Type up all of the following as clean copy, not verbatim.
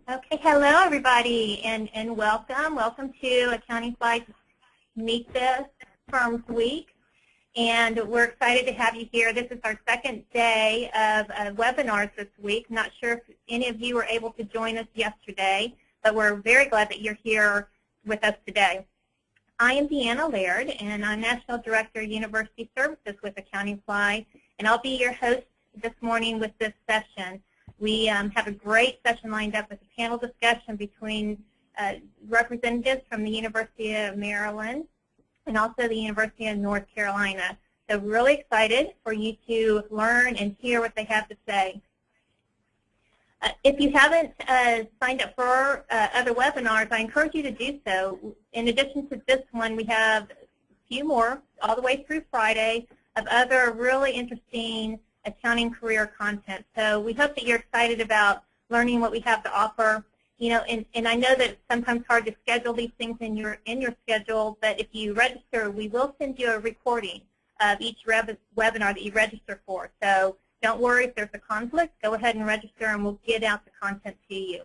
Okay, hello everybody, and welcome. Welcome to Accounting Fly's Meet the Firms Week, and we're excited to have you here. This is our second day of webinars this week. Not sure if any of you were able to join us yesterday, but we're very glad that you're here with us today. I am Deanna Laird, and I'm National Director of University Services with Accounting Fly, and I'll be your host this morning with this session. We have a great session lined up with a panel discussion between representatives from the University of Maryland and also the University of North Carolina. So really excited for you to learn and hear what they have to say. If you haven't signed up for other webinars, I encourage you to do so. In addition to this one, we have a few more all the way through Friday of other really interesting accounting career content. So we hope that you're excited about learning what we have to offer. You know, and I know that it's sometimes hard to schedule these things in your schedule, but if you register, we will send you a recording of each webinar that you register for. So don't worry if there's a conflict. Go ahead and register, and we'll get out the content to you.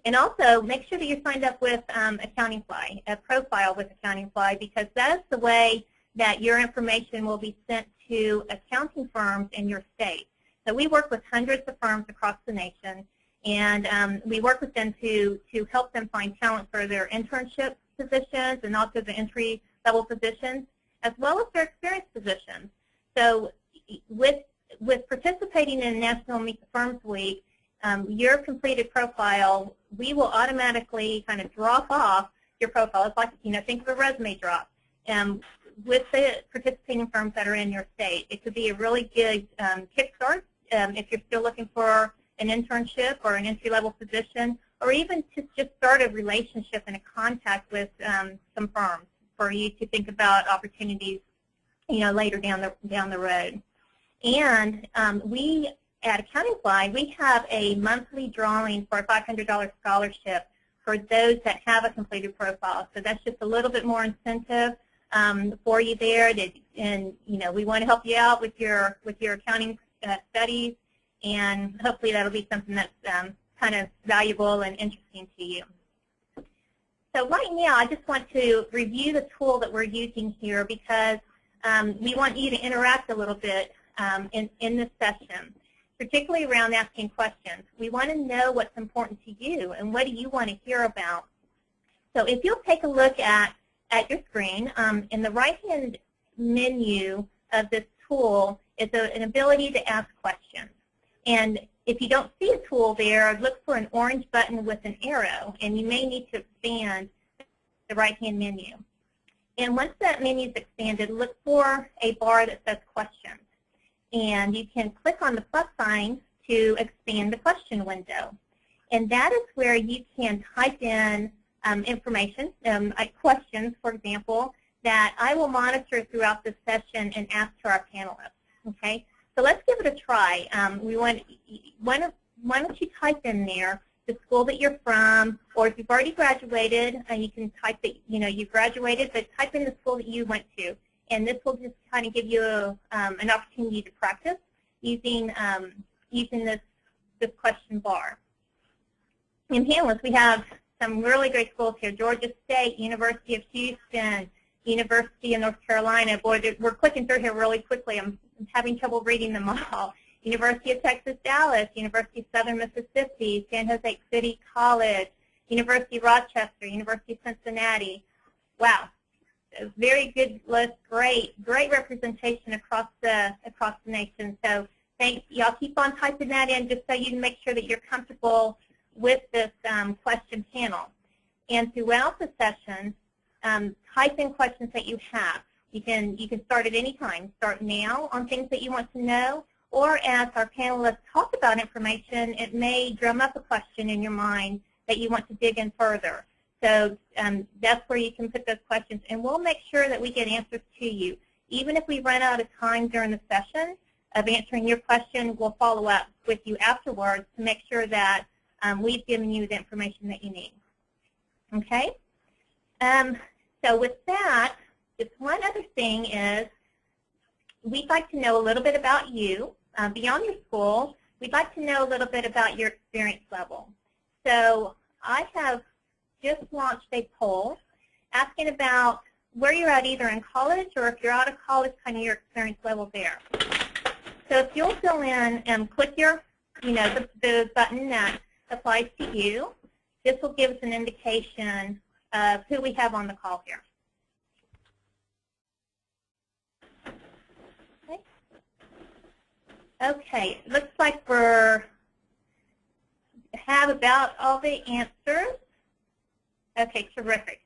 And also, make sure that you're signed up with Accounting Fly, a profile with Accounting Fly, because that is the way that your information will be sent to accounting firms in your state. So we work with hundreds of firms across the nation, and we work with them to help them find talent for their internship positions and also the entry-level positions, as well as their experienced positions. So with participating in National Meet the Firms Week, your completed profile, we will automatically kind of drop off your profile. It's like, you know, think of a resume drop. With the participating firms that are in your state. It could be a really good kickstart if you're still looking for an internship or an entry-level position, or even to just start a relationship and a contact with some firms for you to think about opportunities, you know, later down the road. And we at Accounting Fly, we have a monthly drawing for a $500 scholarship for those that have a completed profile. So that's just a little bit more incentive for you there, and you know, we want to help you out with your accounting studies, and hopefully that'll be something that's kind of valuable and interesting to you. So right now, I just want to review the tool that we're using here, because we want you to interact a little bit in this session, particularly around asking questions. We want to know what's important to you and what do you want to hear about. So if you'll take a look at your screen, in the right-hand menu of this tool is an ability to ask questions. And if you don't see a tool there, look for an orange button with an arrow, and you may need to expand the right-hand menu. And once that menu is expanded, look for a bar that says questions. And you can click on the plus sign to expand the question window. And that is where you can type in information, questions, for example, that I will monitor throughout this session and ask to our panelists. Okay, so let's give it a try. Why don't you type in there the school that you're from, or if you've already graduated, you can type that you graduated, but type in the school that you went to, and this will just kind of give you an opportunity to practice using this question bar. In panelists, we have some really great schools here: Georgia State, University of Houston, University of North Carolina. Boy, we're clicking through here really quickly. I'm having trouble reading them all. University of Texas, Dallas, University of Southern Mississippi, San Jose City College, University of Rochester, University of Cincinnati. Wow, a very good list. Great representation across the nation. So thanks. Y'all keep on typing that in just so you can make sure that you're comfortable with this question panel. And throughout the session, type in questions that you have. You can start at any time. Start now on things that you want to know, or as our panelists talk about information, it may drum up a question in your mind that you want to dig in further. So that's where you can put those questions, and we'll make sure that we get answers to you. Even if we run out of time during the session of answering your question, we'll follow up with you afterwards to make sure that we've given you the information that you need. Okay? So with that, just one other thing is we'd like to know a little bit about you. Beyond your school, we'd like to know a little bit about your experience level. So I have just launched a poll asking about where you're at either in college or if you're out of college, kind of your experience level there. So if you'll fill in and click your, the button that applies to you, this will give us an indication of who we have on the call here. Okay, looks like we have about all the answers. Okay, terrific.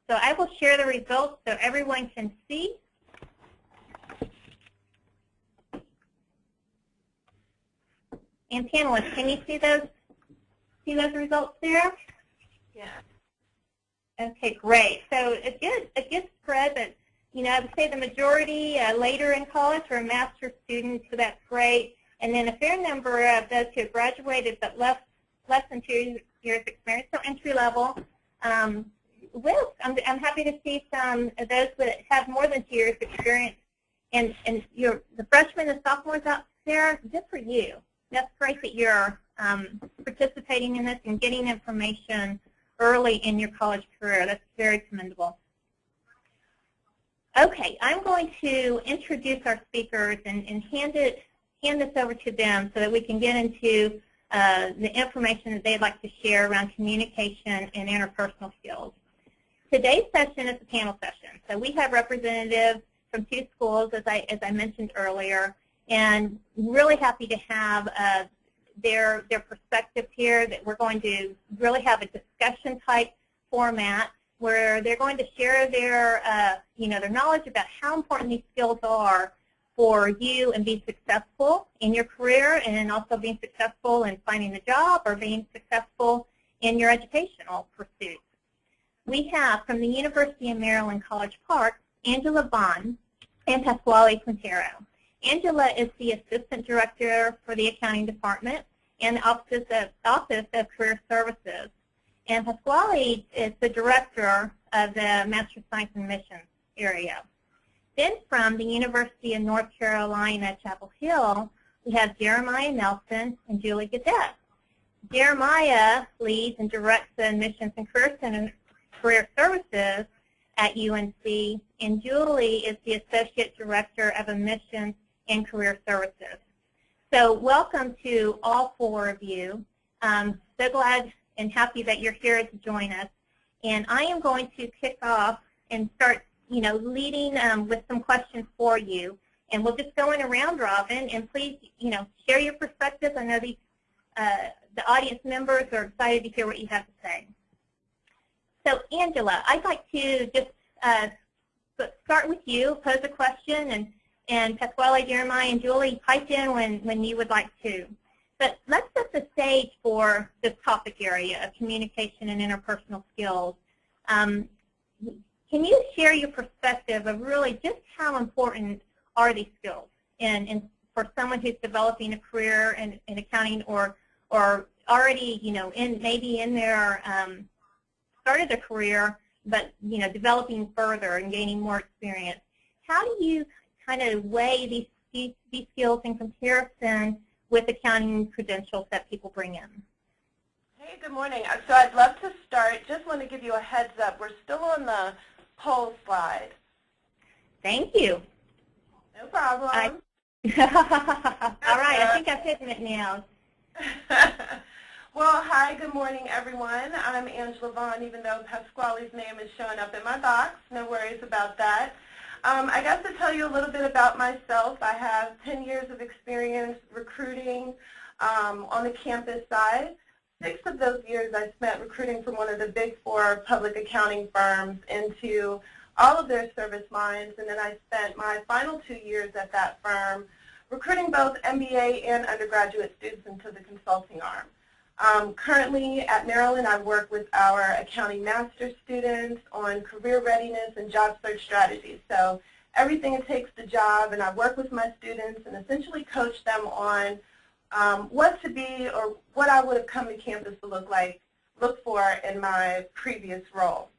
So I will share the results so everyone can see. And panelists, can you see those results there? Yeah. Okay, great. So a good spread, but I would say the majority later in college are master's students, so that's great. And then a fair number of those who have graduated but less than 2 years experience, so entry level. I'm happy to see some of those that have more than 2 years experience. And the freshmen and sophomores out there, good for you. That's great that you're participating in this and getting information early in your college career. That's very commendable. Okay, I'm going to introduce our speakers and hand this over to them so that we can get into the information that they'd like to share around communication and interpersonal skills. Today's session is a panel session. So we have representatives from 2 schools, as I mentioned earlier, and really happy to have their perspective here. That we're going to really have a discussion type format where they're going to share their their knowledge about how important these skills are for you and being successful in your career, and also being successful in finding a job or being successful in your educational pursuits. We have from the University of Maryland, College Park, Angela Vaughn and Pasquale Quintero. Angela is the Assistant Director for the Accounting Department and the Office of Career Services. And Pasquale is the Director of the Master of Science in Missions area. Then from the University of North Carolina, Chapel Hill, we have Jeremiah Nelson and Julie Gadet. Jeremiah leads and directs the Admissions and Career Services at UNC, and Julie is the Associate Director of Admissions and Career Services. So welcome to all 4 of you. So glad and happy that you're here to join us. And I am going to kick off and start, leading with some questions for you. And we'll just go in a round robin, and please, share your perspectives. I know the audience members are excited to hear what you have to say. So Angela, I'd like to just start with you, pose a question, and Pasquale, Jeremiah, and Julie, pipe in when you would like to. But let's set the stage for this topic area of communication and interpersonal skills. Can you share your perspective of really just how important are these skills and for someone who's developing a career in accounting or already, maybe in their started a career, but developing further and gaining more experience? How do you kind of weigh these skills in comparison with accounting credentials that people bring in? Hey, good morning. So I'd love to start. Just want to give you a heads up. We're still on the poll slide. Thank you. No problem. All right, I think I've hit it now. Well, hi, good morning, everyone. I'm Angela Vaughn, even though Pasquale's name is showing up in my box. No worries about that. I guess to tell you a little bit about myself, I have 10 years of experience recruiting on the campus side. 6 of those years I spent recruiting from one of the big 4 public accounting firms into all of their service lines, and then I spent my final 2 years at that firm recruiting both MBA and undergraduate students into the consulting arm. Currently at Maryland, I work with our accounting master's students on career readiness and job search strategies. So everything it takes to job, and I work with my students and essentially coach them on what to be or what I would have come to campus to look for in my previous role.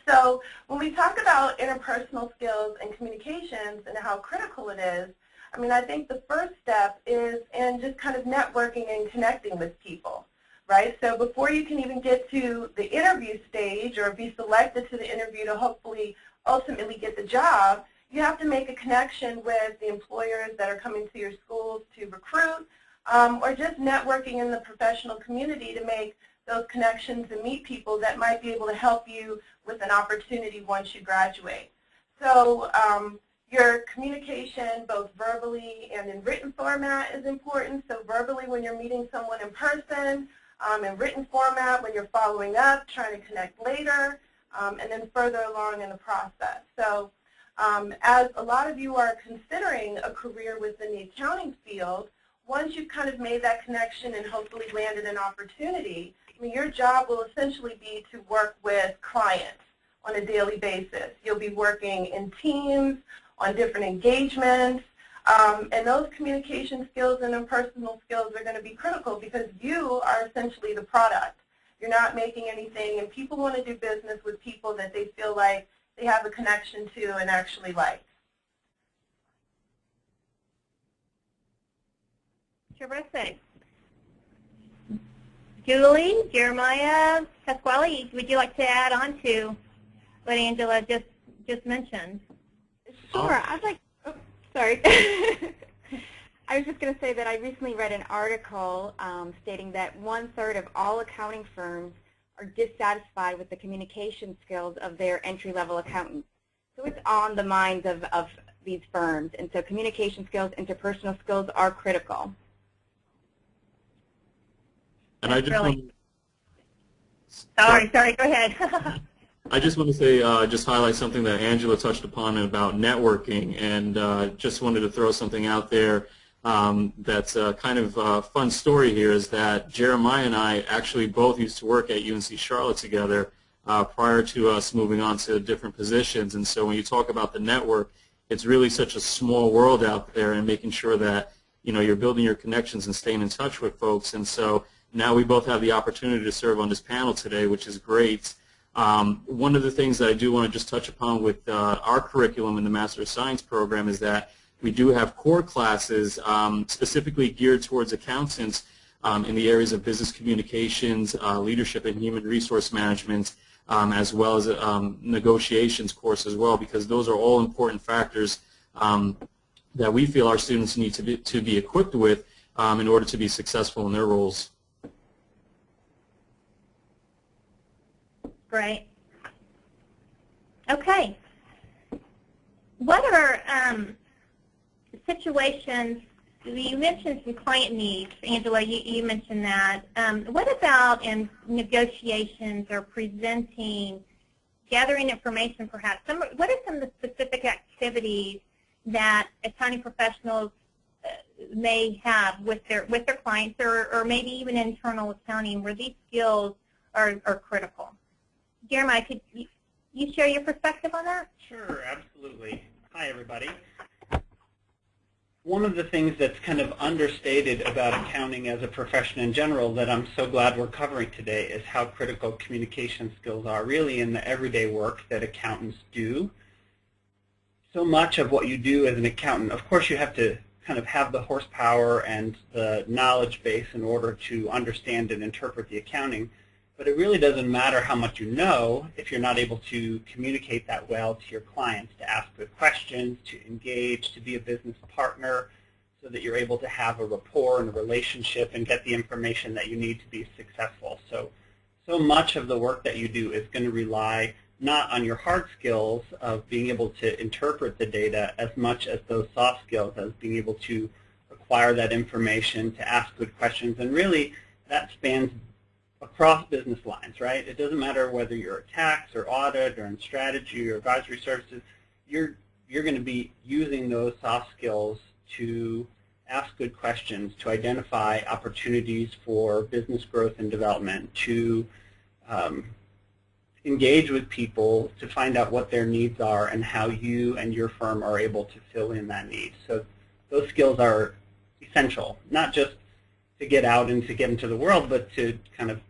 So when we talk about interpersonal skills and communications and how critical it is, I mean, I think the first step is in just kind of networking and connecting with people, right? So before you can even get to the interview stage or be selected to the interview to hopefully ultimately get the job, you have to make a connection with the employers that are coming to your schools to recruit, or just networking in the professional community to make those connections and meet people that might be able to help you with an opportunity once you graduate. So your communication, both verbally and in written format, is important. So verbally when you're meeting someone in person, in written format when you're following up, trying to connect later, and then further along in the process. So as a lot of you are considering a career within the accounting field, once you've kind of made that connection and hopefully landed an opportunity, I mean, your job will essentially be to work with clients on a daily basis. You'll be working in teams, on different engagements, and those communication skills and interpersonal skills are going to be critical because you are essentially the product. You're not making anything, and people want to do business with people that they feel like they have a connection to and actually like. Terrific. Julie, Jeremiah, Pasquale, would you like to add on to what Angela just mentioned? Sure. I'd like, oh, sorry. I was just going to say that I recently read an article stating that 1/3 of all accounting firms are dissatisfied with the communication skills of their entry-level accountants. So it's on the minds of these firms. And so communication skills, interpersonal skills are critical. And I just really sorry, go ahead. I just want to say, just highlight something that Angela touched upon about networking, and just wanted to throw something out there that's kind of a fun story here is that Jeremiah and I actually both used to work at UNC Charlotte together prior to us moving on to different positions. And so when you talk about the network, it's really such a small world out there, and making sure that you're building your connections and staying in touch with folks. And so now we both have the opportunity to serve on this panel today, which is great. One of the things that I do want to just touch upon with our curriculum in the Master of Science program is that we do have core classes specifically geared towards accountants in the areas of business communications, leadership and human resource management, as well as negotiations course as well, because those are all important factors that we feel our students need to be equipped with in order to be successful in their roles. Great. Okay. What are situations, you mentioned some client needs, Angela, you mentioned that. What about in negotiations or presenting, gathering information perhaps? What are some of the specific activities that accounting professionals may have with their clients, or maybe even internal accounting, where these skills are critical? Jeremiah, could you share your perspective on that? Sure, absolutely. Hi, everybody. One of the things that's kind of understated about accounting as a profession in general that I'm so glad we're covering today is how critical communication skills are really in the everyday work that accountants do. So much of what you do as an accountant, of course you have to kind of have the horsepower and the knowledge base in order to understand and interpret the accounting. But it really doesn't matter how much you know if you're not able to communicate that well to your clients, to ask good questions, to engage, to be a business partner, so that you're able to have a rapport and a relationship and get the information that you need to be successful. So much of the work that you do is going to rely not on your hard skills of being able to interpret the data as much as those soft skills, as being able to acquire that information, to ask good questions, and really that spans across business lines, right? It doesn't matter whether you're a tax or audit or in strategy or advisory services, you're going to be using those soft skills to ask good questions, to identify opportunities for business growth and development, to engage with people to find out what their needs are and how you and your firm are able to fill in that need. So those skills are essential, not just to get out and to get into the world, but to kind of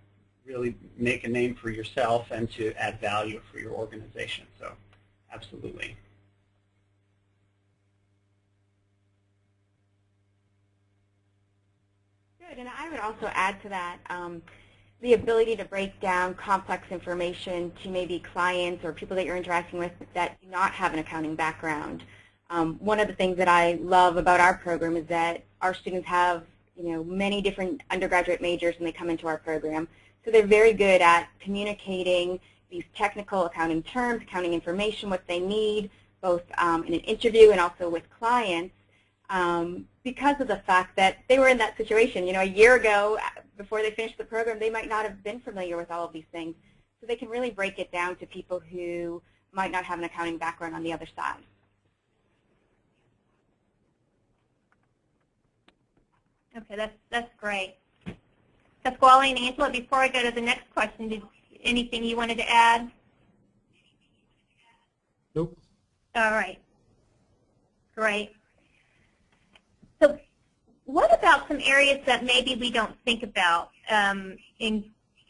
really make a name for yourself and to add value for your organization. So absolutely. Good, and I would also add to that the ability to break down complex information to maybe clients or people that you're interacting with that do not have an accounting background. One of the things that I love about our program is that our students have many different undergraduate majors when they come into our program. So they're very good at communicating these technical accounting terms, accounting information, what they need, both in an interview and also with clients, because of the fact that they were in that situation. A year ago, before they finished the program, they might not have been familiar with all of these things. So they can really break it down to people who might not have an accounting background on the other side. Okay, that's great. Pasquale and Angela, before I go to the next question, anything you wanted to add? Nope. All right. Great. So what about some areas that maybe we don't think about in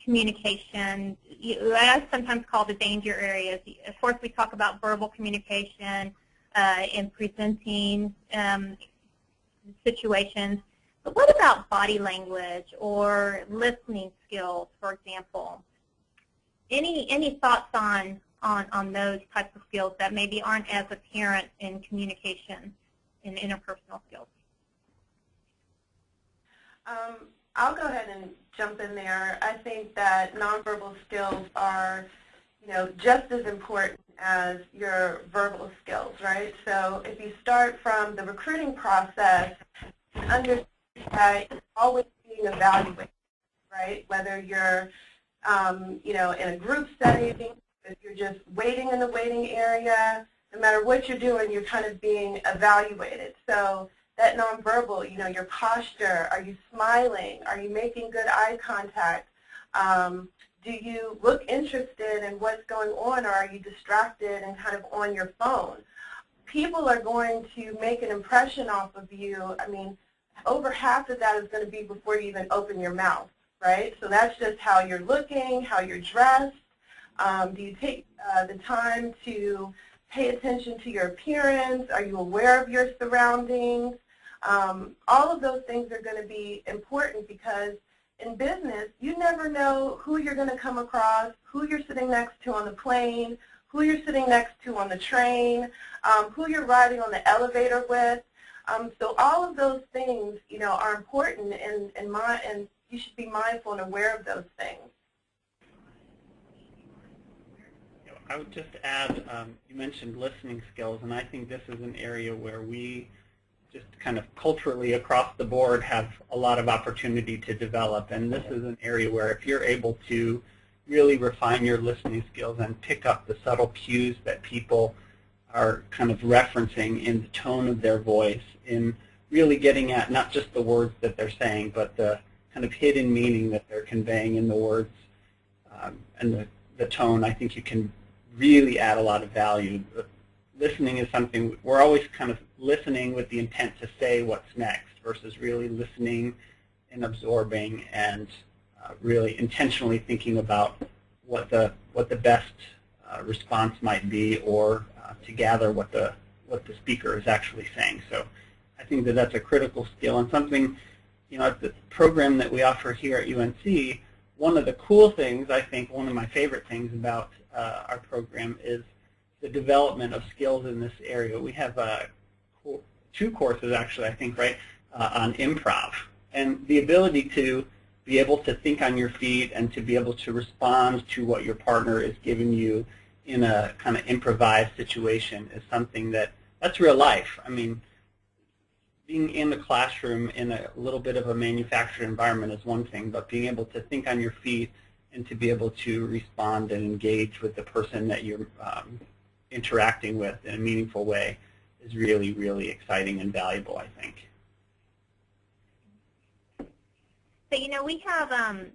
communication? I sometimes call the danger areas. Of course, we talk about verbal communication and presenting situations. But what about body language or listening skills, for example? Any thoughts on those types of skills that maybe aren't as apparent in communication, in interpersonal skills? I'll go ahead and jump in there. I think that nonverbal skills are, just as important as your verbal skills, right? So if you start from the recruiting process, understand that you're always being evaluated, right? Whether you're, in a group setting, if you're just waiting in the waiting area, no matter what you're doing, you're kind of being evaluated. So that nonverbal, your posture, are you smiling? Are you making good eye contact? Do you look interested in what's going on, or are you distracted and kind of on your phone? People are going to make an impression off of you. I mean, over half of that is going to be before you even open your mouth, right? So that's just how you're looking, how you're dressed. Do you take the time to pay attention to your appearance? Are you aware of your surroundings? All of those things are going to be important because in business, you never know who you're going to come across, who you're sitting next to on the plane, who you're sitting next to on the train, who you're riding on the elevator with. So all of those things, are important, and you should be mindful and aware of those things. I would just add, you mentioned listening skills, and I think this is an area where we just kind of culturally across the board have a lot of opportunity to develop. And this is an area where if you're able to really refine your listening skills and pick up the subtle cues that people are kind of referencing in the tone of their voice, in really getting at not just the words that they're saying, but the kind of hidden meaning that they're conveying in the words and the tone, I think you can really add a lot of value. Listening is something, we're always kind of listening with the intent to say what's next versus really listening and absorbing and really intentionally thinking about what the best response might be, or to gather what the speaker is actually saying. So I think that that's a critical skill, and something, at the program that we offer here at UNC, one of the cool things, I think one of my favorite things about our program is the development of skills in this area. We have two courses actually, I think, right, on improv, and the ability to be able to think on your feet and to be able to respond to what your partner is giving you in a kind of improvised situation is something that's real life. I mean, being in the classroom in a little bit of a manufactured environment is one thing, but being able to think on your feet and to be able to respond and engage with the person that you're interacting with in a meaningful way is really, really exciting and valuable, I think. So, we have,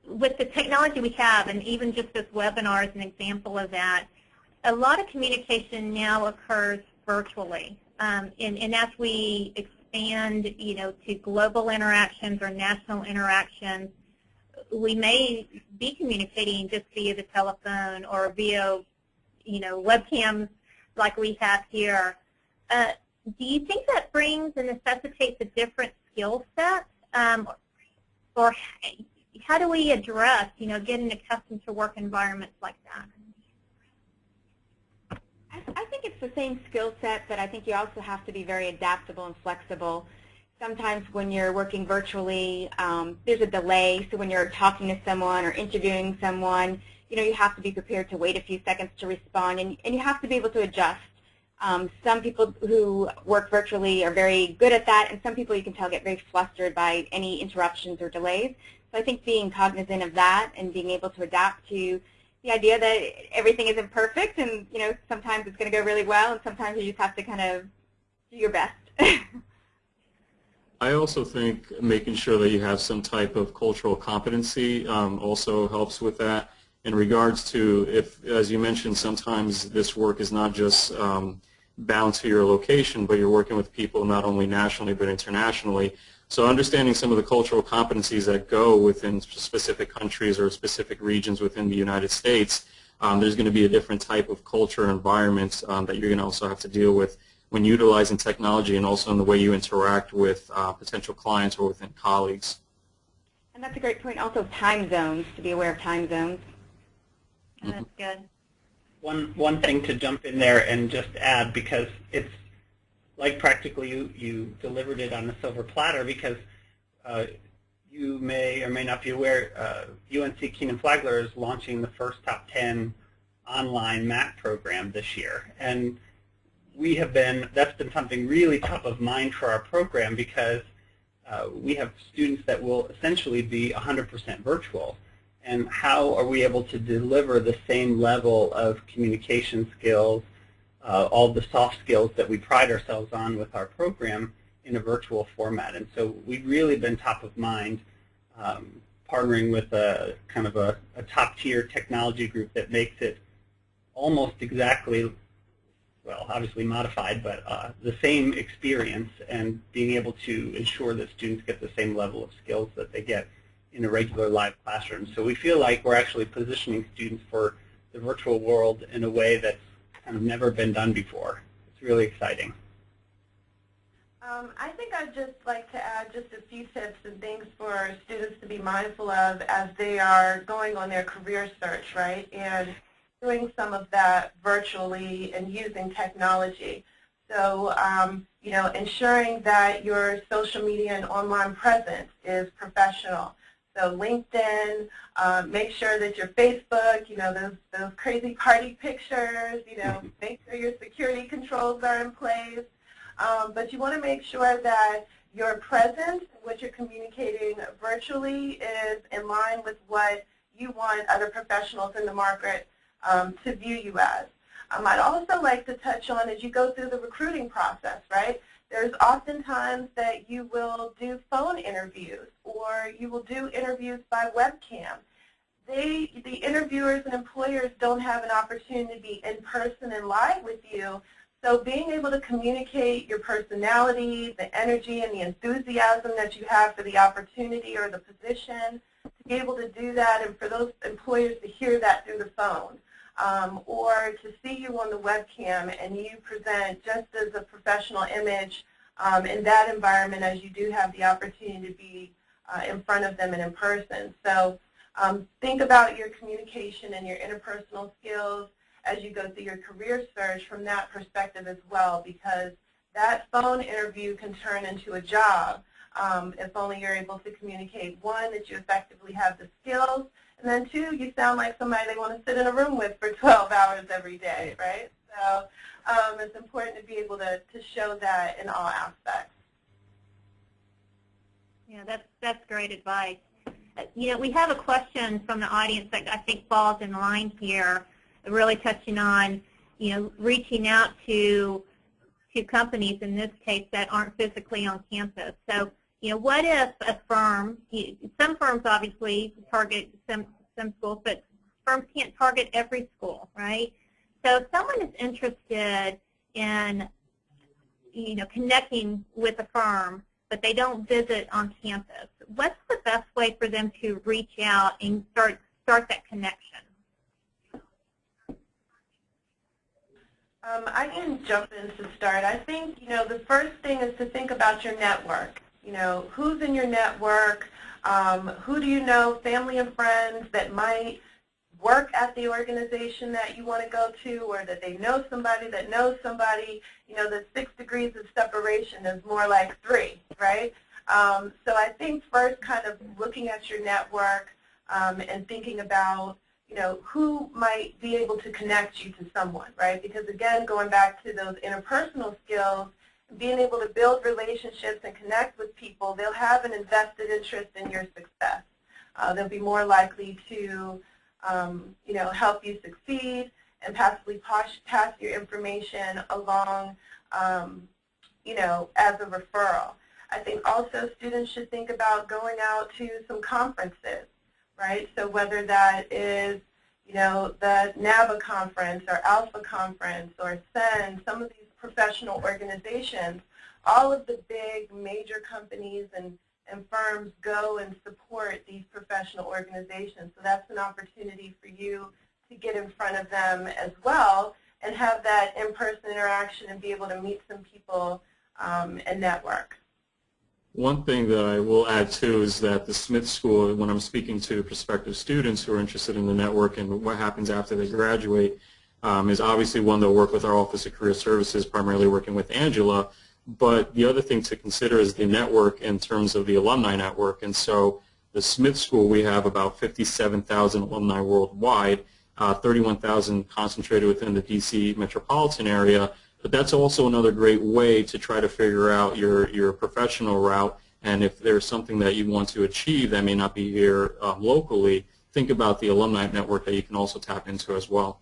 with the technology we have, and even just this webinar is an example of that, a lot of communication now occurs virtually. And as we expand, to global interactions or national interactions, we may be communicating just via the telephone or via, webcams like we have here. Do you think that brings and necessitates a different skill set? or how do we address, getting accustomed to work environments like that? I think it's the same skill set, but I think you also have to be very adaptable and flexible. Sometimes when you're working virtually, there's a delay, so when you're talking to someone or interviewing someone, you have to be prepared to wait a few seconds to respond, and you have to be able to adjust. Some people who work virtually are very good at that, and some people you can tell get very flustered by any interruptions or delays. So I think being cognizant of that and being able to adapt to the idea that everything isn't perfect, and sometimes it's going to go really well, and sometimes you just have to kind of do your best. I also think making sure that you have some type of cultural competency also helps with that. In regards to, if, as you mentioned, sometimes this work is not just bound to your location, but you're working with people not only nationally but internationally. So understanding some of the cultural competencies that go within specific countries or specific regions within the United States, there's going to be a different type of culture environment that you're going to also have to deal with when utilizing technology, and also in the way you interact with potential clients or within colleagues. And that's a great point. Also time zones, to be aware of time zones. That's good. One thing to jump in there and just add, because it's like practically you delivered it on a silver platter, because you may or may not be aware, UNC Keenan-Flagler is launching the first top 10 online MAC program this year. And that's been something really top of mind for our program, because we have students that will essentially be 100% virtual. And how are we able to deliver the same level of communication skills, all the soft skills that we pride ourselves on with our program in a virtual format? And so we've really been top of mind, partnering with a kind of a top-tier technology group that makes it almost exactly, well, obviously modified, but the same experience, and being able to ensure that students get the same level of skills that they get in a regular live classroom. So we feel like we're actually positioning students for the virtual world in a way that's kind of never been done before. It's really exciting. I think I'd just like to add just a few tips and things for students to be mindful of as they are going on their career search, right, and doing some of that virtually and using technology. So, ensuring that your social media and online presence is professional. So LinkedIn, make sure that your Facebook, those crazy party pictures, make sure your security controls are in place. But you want to make sure that your presence, what you're communicating virtually, is in line with what you want other professionals in the market to view you as. I'd also like to touch on, as you go through the recruiting process, right, there's oftentimes that you will do phone interviews, or you will do interviews by webcam. The interviewers and employers don't have an opportunity to be in person and live with you, so being able to communicate your personality, the energy, and the enthusiasm that you have for the opportunity or the position, to be able to do that, and for those employers to hear that through the phone. Or to see you on the webcam and you present just as a professional image in that environment as you do have the opportunity to be in front of them and in person. So think about your communication and your interpersonal skills as you go through your career search from that perspective as well, because that phone interview can turn into a job if only you're able to communicate, one, that you effectively have the skills, and then two, you sound like somebody they want to sit in a room with for 12 hours every day, right? So it's important to be able to show that in all aspects. Yeah, that's great advice. We have a question from the audience that I think falls in line here, really touching on, reaching out to companies, in this case, that aren't physically on campus. So, what if a firm, some firms obviously target some schools, but firms can't target every school, right? So if someone is interested in, connecting with a firm, but they don't visit on campus, what's the best way for them to reach out and start that connection? I can jump in to start. I think, the first thing is to think about your network. You know, who's in your network? Who do you know, family and friends that might work at the organization that you want to go to, or that they know somebody that knows somebody. You know, the 6 degrees of separation is more like 3, right? So I think first kind of looking at your network and thinking about, you know, who might be able to connect you to someone, right? Because again, going back to those interpersonal skills, being able to build relationships and connect with people, they'll have an invested interest in your success. They'll be more likely to, you know, help you succeed and possibly pass your information along, you know, as a referral. I think also students should think about going out to some conferences, right? So whether that is, you know, the NABA conference or Alpha conference or SEN, some of these professional organizations, all of the big major companies and firms go and support these professional organizations. So that's an opportunity for you to get in front of them as well and have that in-person interaction and be able to meet some people and network. One thing that I will add too is that the Smith School, when I'm speaking to prospective students who are interested in the network and what happens after they graduate, is obviously one they'll work with our Office of Career Services, primarily working with Angela. But the other thing to consider is the network in terms of the alumni network. And so the Smith School, we have about 57,000 alumni worldwide, 31,000 concentrated within the DC metropolitan area. But that's also another great way to try to figure out your professional route. And if there's something that you want to achieve that may not be here locally, think about the alumni network that you can also tap into as well.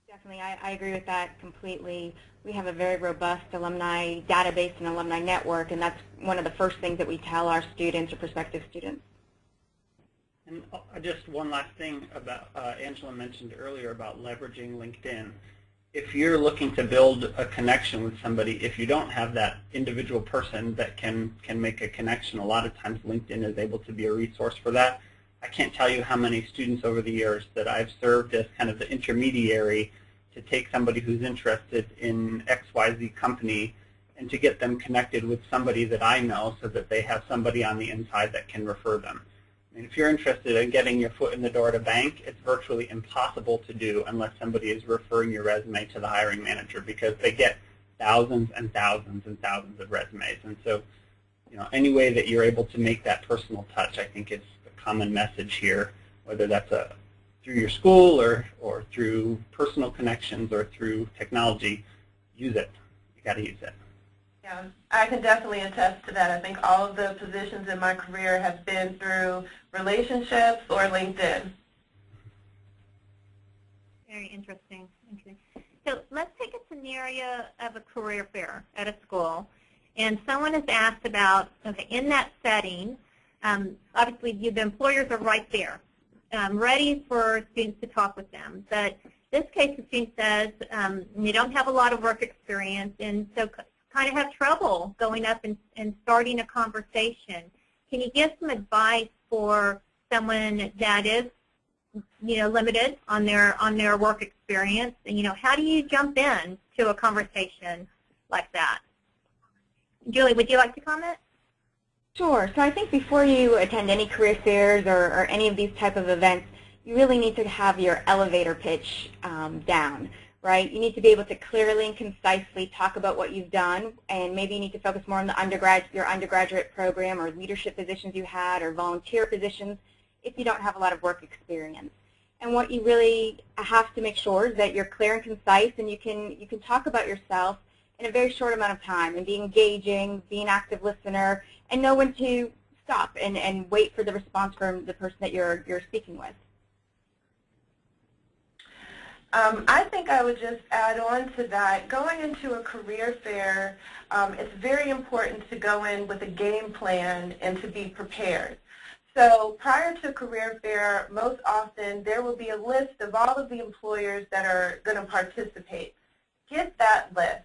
Definitely, I agree with that completely. We have a very robust alumni database and alumni network, and that's one of the first things that we tell our students or prospective students. And just one last thing about Angela mentioned earlier about leveraging LinkedIn. If you're looking to build a connection with somebody, if you don't have that individual person that can make a connection, a lot of times LinkedIn is able to be a resource for that. I can't tell you how many students over the years that I've served as kind of the intermediary to take somebody who's interested in XYZ company and to get them connected with somebody that I know so that they have somebody on the inside that can refer them. I mean, if you're interested in getting your foot in the door at a bank, it's virtually impossible to do unless somebody is referring your resume to the hiring manager, because they get thousands and thousands and thousands of resumes. And so, you know, any way that you're able to make that personal touch, I think is the common message here, whether that's through your school or through personal connections or through technology. Use it. You got to use it. Yeah, I can definitely attest to that. I think all of the positions in my career have been through relationships or LinkedIn. Very interesting. So let's take a scenario of a career fair at a school, and someone is asked about, okay, in that setting, obviously the employers are right there, ready for students to talk with them. But this case, the student says you don't have a lot of work experience, and so kind of have trouble going up and starting a conversation. Can you give some advice for someone that is, you know, limited on their work experience? And, you know, how do you jump in to a conversation like that? Julie, would you like to comment? Sure. So I think before you attend any career fairs or any of these type of events, you really need to have your elevator pitch down. Right? You need to be able to clearly and concisely talk about what you've done, and maybe you need to focus more on your undergraduate program or leadership positions you had or volunteer positions if you don't have a lot of work experience. And what you really have to make sure is that you're clear and concise, and you can talk about yourself in a very short amount of time and be engaging, be an active listener, and know when to stop and wait for the response from the person that you're speaking with. I think I would just add on to that. Going into a career fair, it's very important to go in with a game plan and to be prepared. So prior to a career fair, most often there will be a list of all of the employers that are going to participate. Get that list.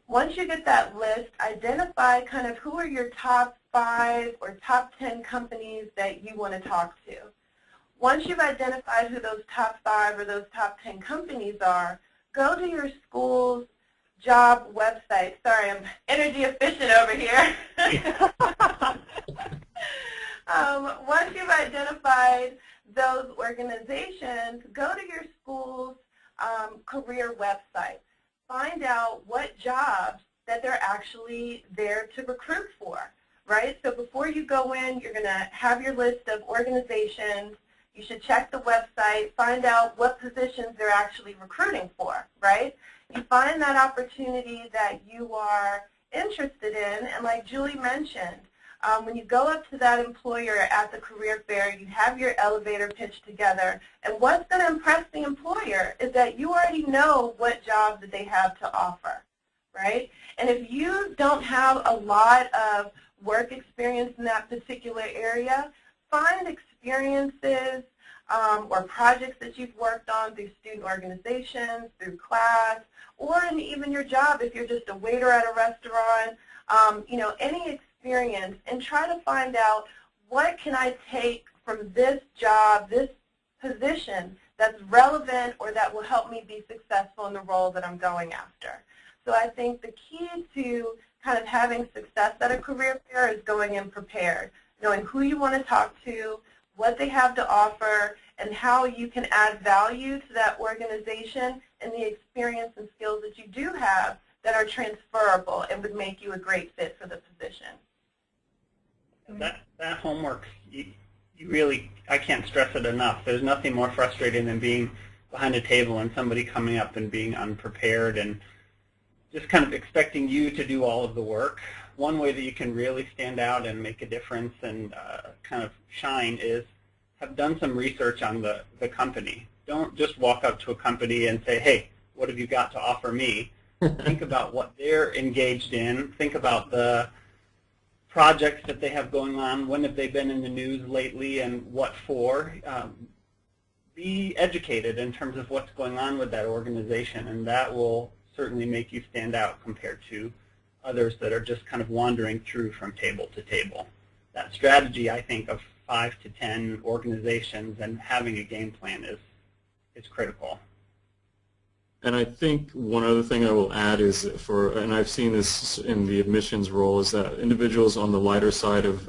Once you get that list, identify kind of who are your top 5 or top 10 companies that you want to talk to. Once you've identified who those top 5 or those top 10 companies are, go to your school's job websites. Sorry, I'm energy efficient over here. Once you've identified those organizations, go to your school's career website. Find out what jobs that they're actually there to recruit for, right? So before you go in, you're going to have your list of organizations. You should check the website, find out what positions they're actually recruiting for, right? You find that opportunity that you are interested in, and like Julie mentioned, when you go up to that employer at the career fair, you have your elevator pitch together, and what's going to impress the employer is that you already know what jobs that they have to offer, right? And if you don't have a lot of work experience in that particular area, find experiences or projects that you've worked on through student organizations, through class, or in even your job if you're just a waiter at a restaurant, you know, any experience, and try to find out what can I take from this job, this position that's relevant or that will help me be successful in the role that I'm going after. So I think the key to kind of having success at a career fair is going in prepared, knowing who you want to talk to, what they have to offer, and how you can add value to that organization and the experience and skills that you do have that are transferable and would make you a great fit for the position. That homework, you really, I can't stress it enough. There's nothing more frustrating than being behind a table and somebody coming up and being unprepared and just kind of expecting you to do all of the work. One way that you can really stand out and make a difference and kind of shine is have done some research on the company. Don't just walk up to a company and say, hey, what have you got to offer me? Think about what they're engaged in. Think about the projects that they have going on. When have they been in the news lately and what for? Be educated in terms of what's going on with that organization, and that will certainly make you stand out compared to others that are just kind of wandering through from table to table. That strategy, I think, of 5 to 10 organizations and having a game plan is critical. And I think one other thing I will add is and I've seen this in the admissions role, is that individuals on the lighter side of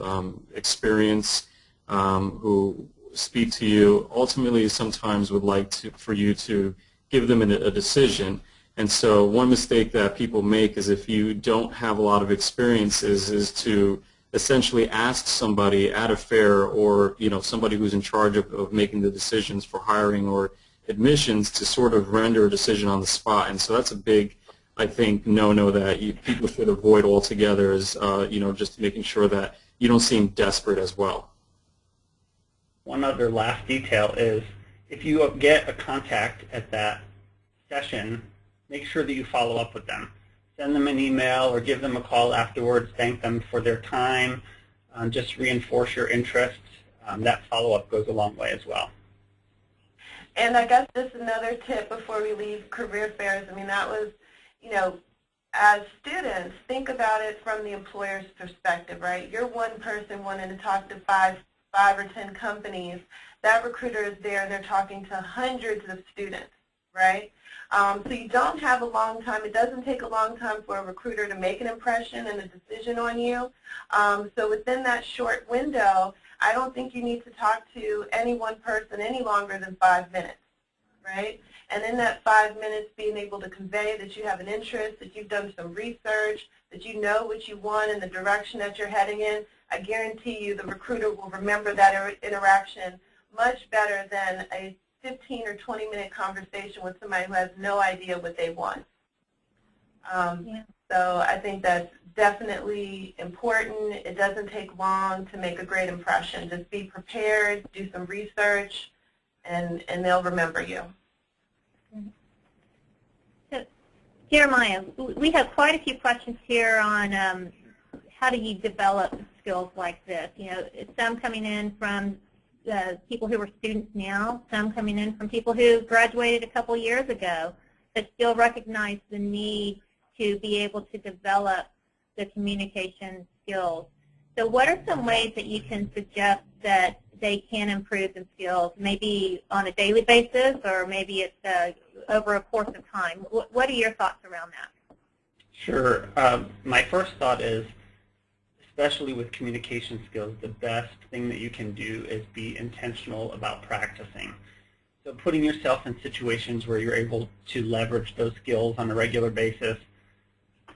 experience who speak to you ultimately sometimes would like for you to give them a decision. And so one mistake that people make is if you don't have a lot of experience is to essentially ask somebody at a fair or somebody who's in charge of making the decisions for hiring or admissions to sort of render a decision on the spot. And so that's a big, I think, no-no that people should avoid altogether, is just making sure that you don't seem desperate as well. One other last detail is if you get a contact at that session, make sure that you follow up with them. Send them an email or give them a call afterwards, thank them for their time, just reinforce your interest. That follow-up goes a long way as well. And I guess just another tip before we leave career fairs, I mean, that was, as students, think about it from the employer's perspective, right? You're one person wanting to talk to five or 10 companies. That recruiter is there and they're talking to hundreds of students, right? So you don't have a long time. It doesn't take a long time for a recruiter to make an impression and a decision on you. So within that short window, I don't think you need to talk to any one person any longer than 5 minutes, right? And in that 5 minutes, being able to convey that you have an interest, that you've done some research, that you know what you want and the direction that you're heading in, I guarantee you the recruiter will remember that interaction much better than a 15 or 20-minute conversation with somebody who has no idea what they want. So I think that's definitely important. It doesn't take long to make a great impression. Just be prepared, do some research, and they'll remember you. So, Jeremiah, we have quite a few questions here on how do you develop skills like this. Some coming in from people who are students now, some coming in from people who graduated a couple years ago, but still recognize the need to be able to develop the communication skills. So what are some ways that you can suggest that they can improve the skills, maybe on a daily basis or maybe it's over a course of time? What are your thoughts around that? Sure. My first thought is, especially with communication skills, the best thing that you can do is be intentional about practicing. So putting yourself in situations where you're able to leverage those skills on a regular basis.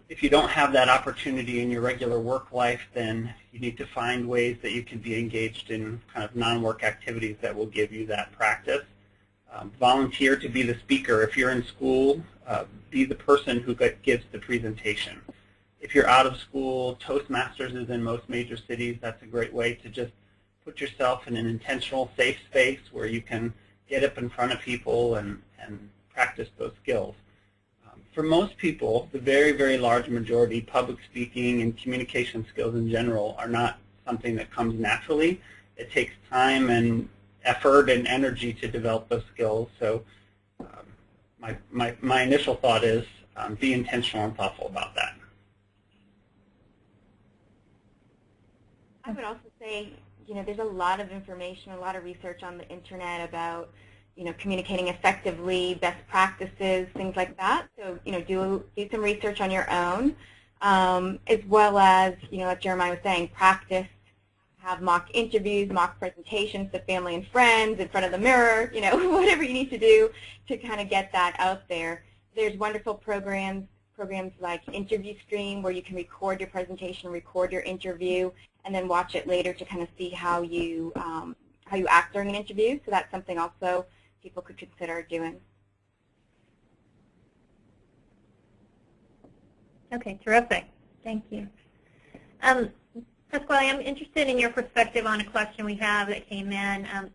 If you don't have that opportunity in your regular work life, then you need to find ways that you can be engaged in kind of non-work activities that will give you that practice. Volunteer to be the speaker. If you're in school, be the person who gives the presentation. If you're out of school, Toastmasters is in most major cities. That's a great way to just put yourself in an intentional, safe space where you can get up in front of people and practice those skills. For most people, the very, very large majority, public speaking and communication skills in general are not something that comes naturally. It takes time and effort and energy to develop those skills. So my initial thought is be intentional and thoughtful about that. I would also say, there's a lot of information, a lot of research on the internet about, communicating effectively, best practices, things like that. So, do some research on your own, as well as, like Jeremiah was saying, practice, have mock interviews, mock presentations to family and friends in front of the mirror, whatever you need to do to kind of get that out there. There's wonderful programs like Interview Stream, where you can record your presentation, record your interview, and then watch it later to kind of see how you act during an interview. So that's something also people could consider doing. Okay, terrific. Thank you. Pasquale, I'm interested in your perspective on a question we have that came in. A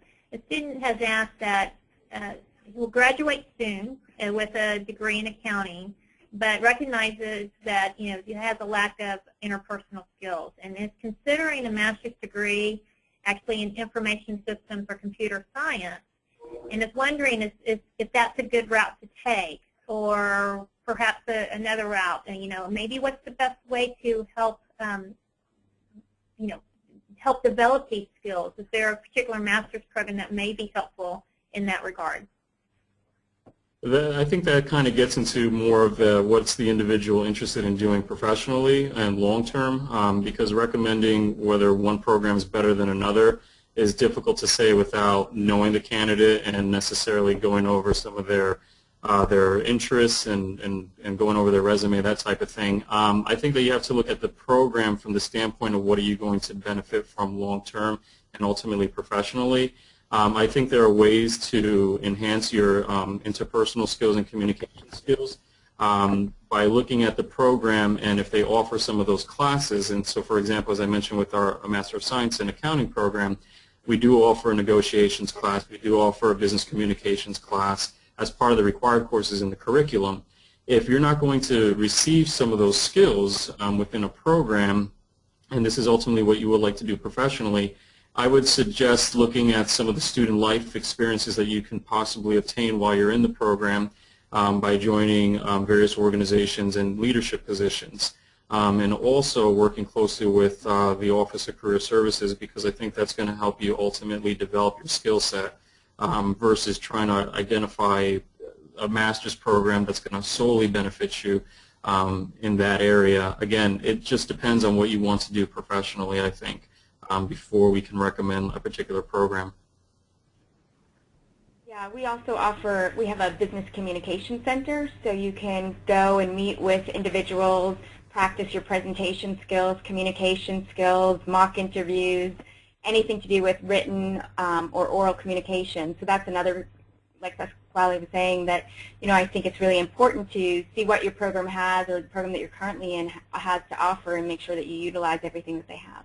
student has asked that he will graduate soon with a degree in accounting, but recognizes that he has a lack of interpersonal skills, and is considering a master's degree actually in information systems or computer science, and is wondering if that's a good route to take, or perhaps another route. And maybe what's the best way to help help develop these skills? Is there a particular master's program that may be helpful in that regard? I think that kind of gets into more of what's the individual interested in doing professionally and long-term, because recommending whether one program is better than another is difficult to say without knowing the candidate and necessarily going over some of their interests and going over their resume, that type of thing. I think that you have to look at the program from the standpoint of what are you going to benefit from long-term and ultimately professionally. I think there are ways to enhance your interpersonal skills and communication skills by looking at the program and if they offer some of those classes. And so, for example, as I mentioned with our Master of Science in Accounting program, we do offer a negotiations class. We do offer a business communications class as part of the required courses in the curriculum. If you're not going to receive some of those skills within a program, and this is ultimately what you would like to do professionally, I would suggest looking at some of the student life experiences that you can possibly obtain while you're in the program by joining various organizations and leadership positions, and also working closely with the Office of Career Services, because I think that's going to help you ultimately develop your skill set versus trying to identify a master's program that's going to solely benefit you in that area. Again, it just depends on what you want to do professionally, I think. Before we can recommend a particular program. Yeah, we also offer, we have a business communication center, so you can go and meet with individuals, practice your presentation skills, communication skills, mock interviews, anything to do with written or oral communication. So that's another, like Pasquale was saying, that I think it's really important to see what your program has, or the program that you're currently in has to offer, and make sure that you utilize everything that they have.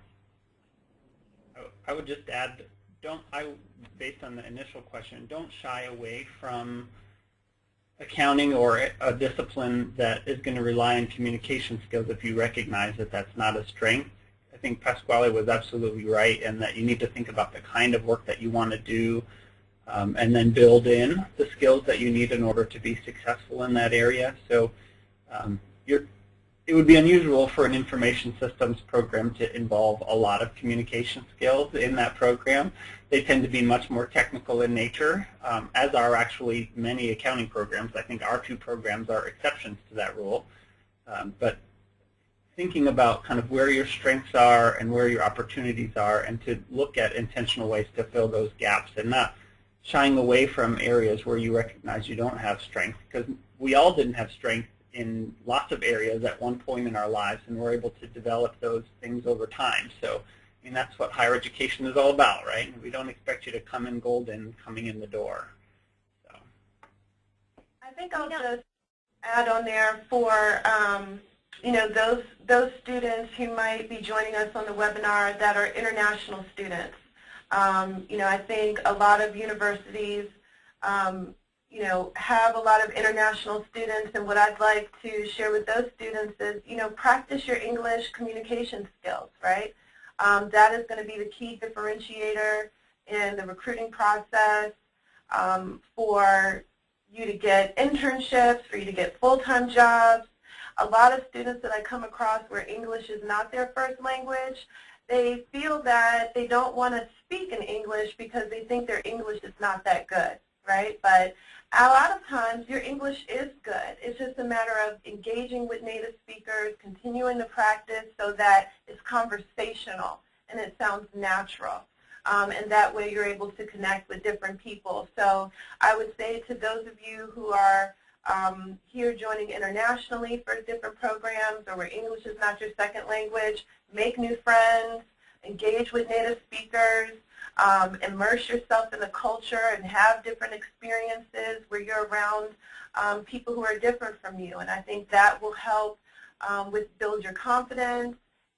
I would just add, based on the initial question, don't shy away from accounting or a discipline that is going to rely on communication skills if you recognize that that's not a strength. I think Pasquale was absolutely right, and that you need to think about the kind of work that you want to do and then build in the skills that you need in order to be successful in that area. So it would be unusual for an information systems program to involve a lot of communication skills in that program. They tend to be much more technical in nature, as are actually many accounting programs. I think our two programs are exceptions to that rule. But thinking about kind of where your strengths are and where your opportunities are, and to look at intentional ways to fill those gaps and not shying away from areas where you recognize you don't have strength, because we all didn't have strength in lots of areas at one point in our lives, and we're able to develop those things over time. So, I mean, that's what higher education is all about, right? We don't expect you to come in golden coming in the door. So, I think I'll just add on there for you know, those students who might be joining us on the webinar that are international students. You know, I think a lot of universities, you know, have a lot of international students, and what I'd like to share with those students is, you know, practice your English communication skills, right? That is going to be the key differentiator in the recruiting process for you to get internships, for you to get full-time jobs. A lot of students that I come across where English is not their first language, they feel that they don't want to speak in English because they think their English is not that good, right? But a lot of times your English is good. It's just a matter of engaging with native speakers, continuing to practice so that it's conversational and it sounds natural. And that way you're able to connect with different people. So I would say to those of you who are here joining internationally for different programs, or where English is not your second language, make new friends, engage with native speakers, immerse yourself in the culture and have different experiences where you're around people who are different from you. And I think that will help with build your confidence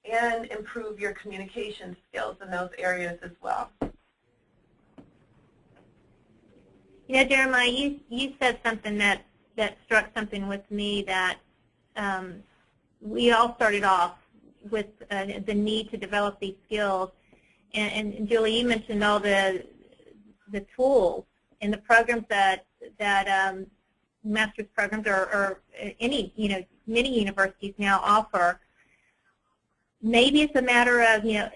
and improve your communication skills in those areas as well. You know, Jeremiah, you said something that struck something with me, that we all started off with the need to develop these skills. And Julie, you mentioned all the tools and the programs that master's programs or any, you know, many universities now offer. Maybe it's a matter of, you know,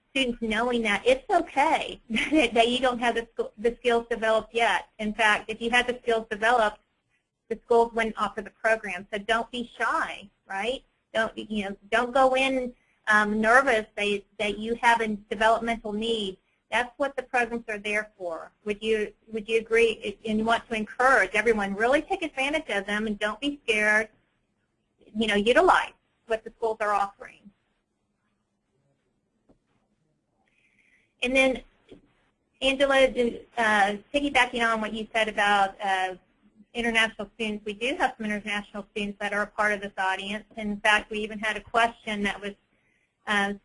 students knowing that it's okay that you don't have the skills developed yet. In fact, if you had the skills developed, the schools wouldn't offer the program. So don't be shy, right? Don't go in nervous that you have a developmental need. That's what the programs are there for. Would you agree and want to encourage everyone, really take advantage of them and don't be scared. You know, utilize what the schools are offering. And then, Angela, piggybacking on what you said about international students, we do have some international students that are a part of this audience. In fact, we even had a question that was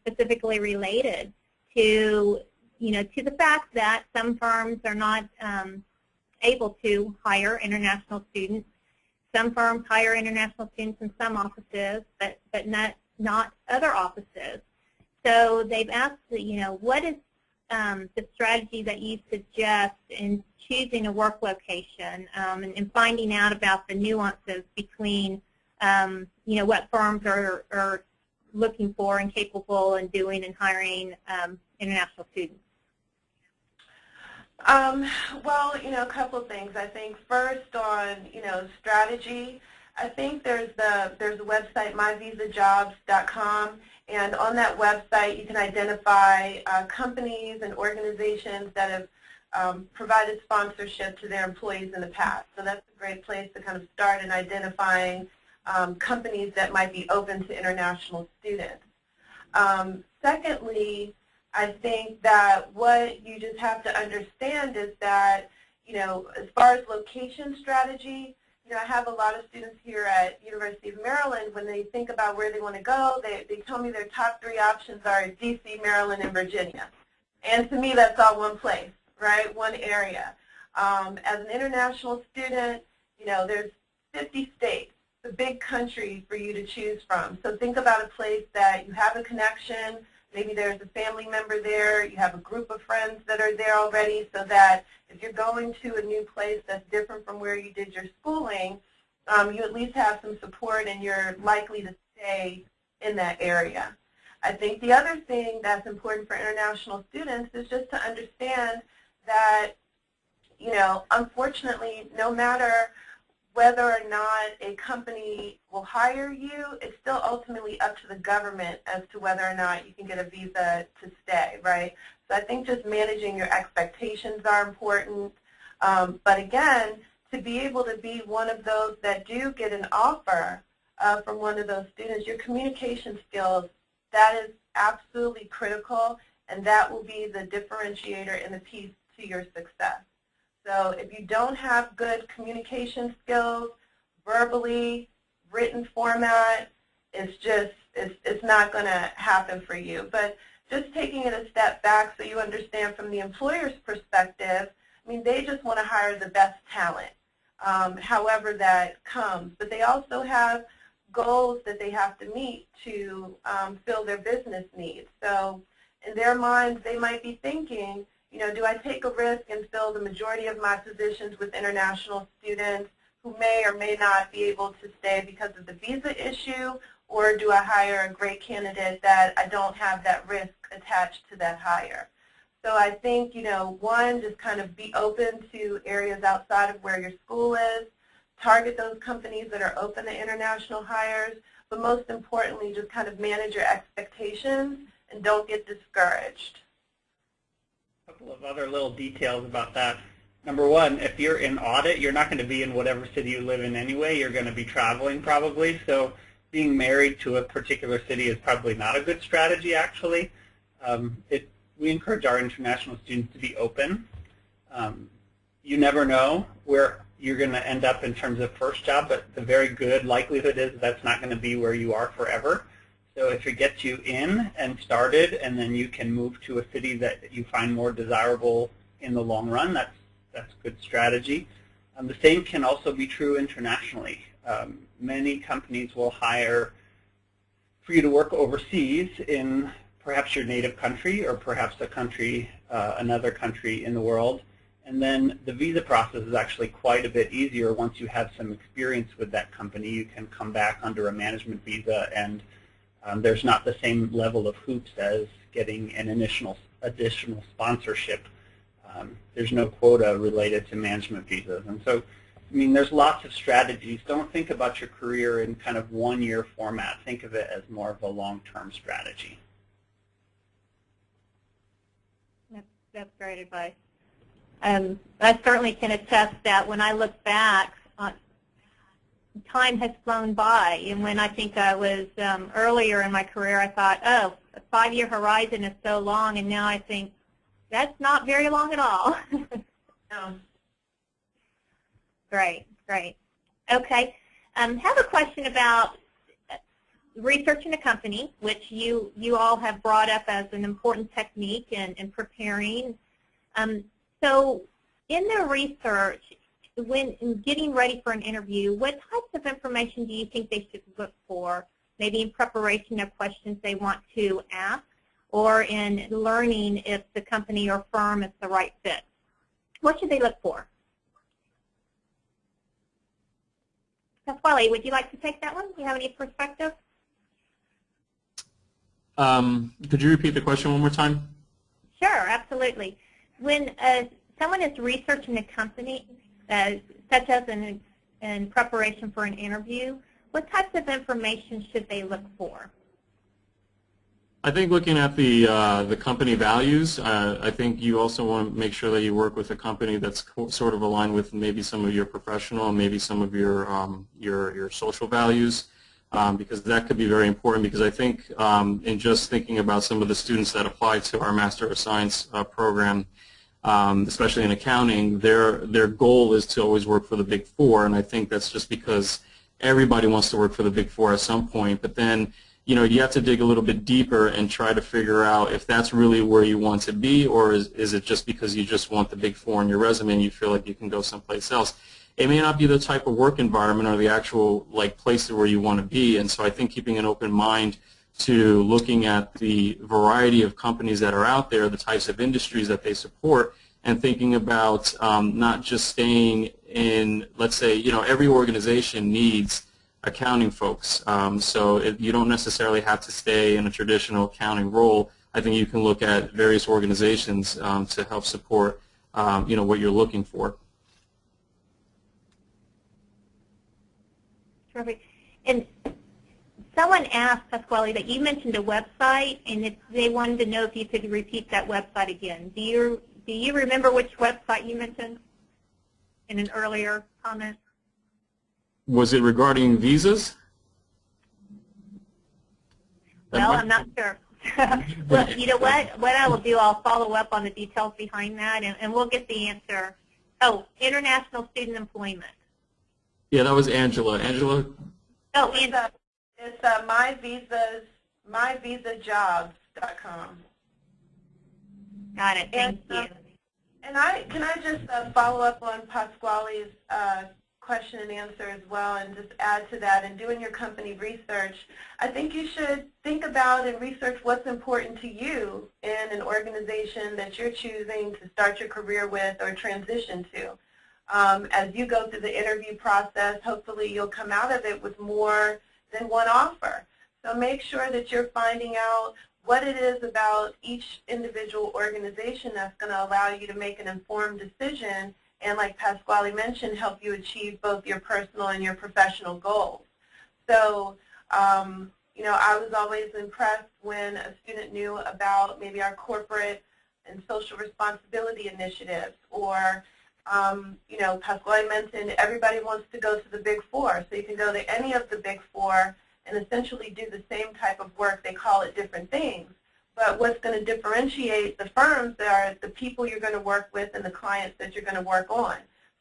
specifically related to, you know, to the fact that some firms are not able to hire international students. Some firms hire international students in some offices, but not other offices. So they've asked, you know, what is the strategy that you suggest in choosing a work location and finding out about the nuances between, you know, what firms are looking for and capable in doing and hiring international students? Well, you know, a couple of things. I think first on, you know, strategy, I think there's a website, myvisajobs.com, and on that website you can identify companies and organizations that have provided sponsorship to their employees in the past. So that's a great place to kind of start in identifying companies that might be open to international students. Secondly, I think that what you just have to understand is that, you know, as far as location strategy, you know, I have a lot of students here at University of Maryland. When they think about where they want to go, they tell me their top 3 options are D.C., Maryland, and Virginia. And to me, that's all one place, right, one area. As an international student, you know, there's 50 states. It's a big country for you to choose from. So think about a place that you have a connection. Maybe there's a family member there, you have a group of friends that are there already, so that if you're going to a new place that's different from where you did your schooling, you at least have some support and you're likely to stay in that area. I think the other thing that's important for international students is just to understand that, you know, unfortunately, no matter whether or not a company will hire you, it's still ultimately up to the government as to whether or not you can get a visa to stay, right? So I think just managing your expectations are important. But again, to be able to be one of those that do get an offer from one of those students, your communication skills, that is absolutely critical, and that will be the differentiator and the piece to your success. So if you don't have good communication skills, verbally, written format, it's not going to happen for you. But just taking it a step back so you understand from the employer's perspective, I mean, they just want to hire the best talent, however that comes. But they also have goals that they have to meet to fill their business needs. So in their minds, they might be thinking, you know, do I take a risk and fill the majority of my positions with international students who may or may not be able to stay because of the visa issue, or do I hire a great candidate that I don't have that risk attached to that hire? So I think, you know, one, just kind of be open to areas outside of where your school is, target those companies that are open to international hires, but most importantly, just kind of manage your expectations and don't get discouraged. A couple of other little details about that. Number one, if you're in audit, you're not going to be in whatever city you live in anyway. You're going to be traveling probably. So being married to a particular city is probably not a good strategy, actually. We encourage our international students to be open. You never know where you're going to end up in terms of first job, but the very good likelihood is that's not going to be where you are forever. So if it gets you in and started, and then you can move to a city that you find more desirable in the long run, that's good strategy. The same can also be true internationally. Many companies will hire for you to work overseas in perhaps your native country or perhaps a country, another country in the world. And then the visa process is actually quite a bit easier once you have some experience with that company. You can come back under a management visa, and there's not the same level of hoops as getting an additional sponsorship. There's no quota related to management visas. And so, I mean, there's lots of strategies. Don't think about your career in kind of one-year format. Think of it as more of a long-term strategy. That's great advice. I certainly can attest that when I look back, time has flown by. And when I think I was earlier in my career, I thought, oh, a 5-year horizon is so long, and now I think that's not very long at all. No. Great, great. Okay, have a question about researching a company, which you all have brought up as an important technique in preparing. So in the research, when getting ready for an interview, what types of information do you think they should look for, maybe in preparation of questions they want to ask, or in learning if the company or firm is the right fit? What should they look for? Pasquale, would you like to take that one? Do you have any perspective? Could you repeat the question one more time? Sure, absolutely. When someone is researching a company, such as in preparation for an interview, what types of information should they look for? I think looking at the company values, I think you also want to make sure that you work with a company that's sort of aligned with maybe some of your professional and maybe some of your social values, because that could be very important. Because I think in just thinking about some of the students that apply to our Master of Science program, especially in accounting, their goal is to always work for the Big Four, and I think that's just because everybody wants to work for the Big Four at some point. But then, you know, you have to dig a little bit deeper and try to figure out if that's really where you want to be, or is it just because you just want the Big Four in your resume and you feel like you can go someplace else. It may not be the type of work environment or the actual place where you want to be, and so I think keeping an open mind to looking at the variety of companies that are out there, the types of industries that they support, and thinking about not just staying in, let's say, you know, every organization needs accounting folks. So you don't necessarily have to stay in a traditional accounting role. I think you can look at various organizations to help support you know, what you're looking for. Terrific. And someone asked, Pasquale, that you mentioned a website, and if they wanted to know if you could repeat that website again. Do you remember which website you mentioned in an earlier comment? Was it regarding visas? Well, I'm not sure. Well, you know what? What I will do, I'll follow up on the details behind that, and we'll get the answer. Oh, international student employment. Yeah, that was Angela. Angela? Oh, it's myvisajobs.com. Got it. Thank you. And can I just follow up on Pasquale's question and answer as well, and just add to that, and doing your company research, I think you should think about and research what's important to you in an organization that you're choosing to start your career with or transition to. As you go through the interview process, hopefully you'll come out of it with more than one offer. So make sure that you're finding out what it is about each individual organization that's going to allow you to make an informed decision, and like Pasquale mentioned, help you achieve both your personal and your professional goals. So, you know, I was always impressed when a student knew about maybe our corporate and social responsibility initiatives, or, you know, Pasquale mentioned everybody wants to go to the Big Four, so you can go to any of the Big Four and essentially do the same type of work. They call it different things. But what's going to differentiate the firms are the people you're going to work with and the clients that you're going to work on.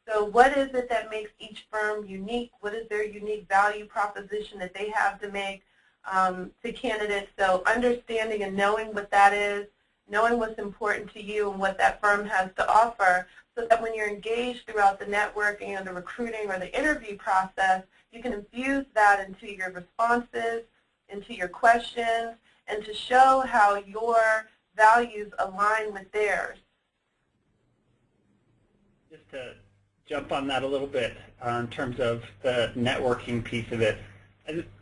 So what is it that makes each firm unique? What is their unique value proposition that they have to make to candidates? So understanding and knowing what that is, knowing what's important to you and what that firm has to offer, so that when you're engaged throughout the networking or the recruiting or the interview process, you can infuse that into your responses, into your questions, and to show how your values align with theirs. Just to jump on that a little bit in terms of the networking piece of it,